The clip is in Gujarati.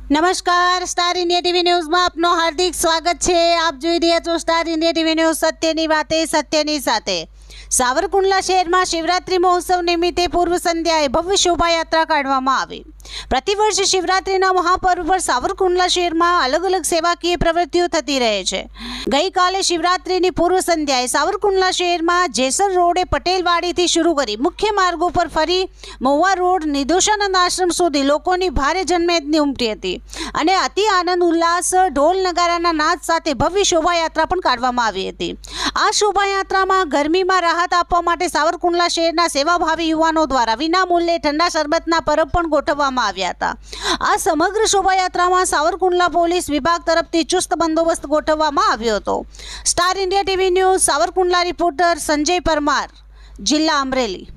નમસ્કાર, સ્ટાર ઇન્ડિયા ટીવી ન્યૂઝમાં આપનું હાર્દિક સ્વાગત છે। આપ જોઈ રહ્યા છો સ્ટાર ઇન્ડિયા ટીવી ન્યૂઝ, સત્યની વાતે સત્યની સાથે। સાવરકુંડલા શહેરમાં શિવરાત્રી મહોત્સવ નિમિત્તે પૂર્વ સંધ્યાએ ભવ્ય શોભાયાત્રા કાઢવામાં આવી। પ્રતિવર્ષ શિવરાત્રીના મહાપર્વ પર સાવરકુંડલા શહેરમાં અલગ અલગ સેવાકીય પ્રવૃત્તિઓ થતી રહે છે। ગઈકાલે શિવરાત્રીની પૂર્વ સંધ્યાએ સાવરકુંડલા શહેરમાં જેસર રોડે પટેલવાડીથી શરૂ કરી મુખ્ય માર્ગો પર ફરી મહુવા રોડ નિદોષાનંદ આશ્રમ સુધી લોકોની ભારે જનમેદની ઉમટી હતી અને અતિ આનંદ ઉલ્લાસ ઢોલ નગારાના નાદ સાથે ભવ્ય શોભાયાત્રા પણ કાઢવામાં આવી હતી। આ શોભાયાત્રામાં ગરમીમાં રાહત આપવા માટે સાવરકુંડલા શહેરના સેવાભાવી યુવાનો દ્વારા વિનામૂલ્યે ઠંડા શરબતના પરબ પણ ગોઠવવામાં આવ્યા હતા। આ સમગ્ર શોભાયાત્રામાં સાવરકુંડલા પોલીસ વિભાગ તરફથી ચુસ્ત બંદોબસ્ત ગોઠવવામાં આવ્યો હતો। Star India TV news Savarkundla reporter Sanjay Parmar, જિલ્લા અમરેલી।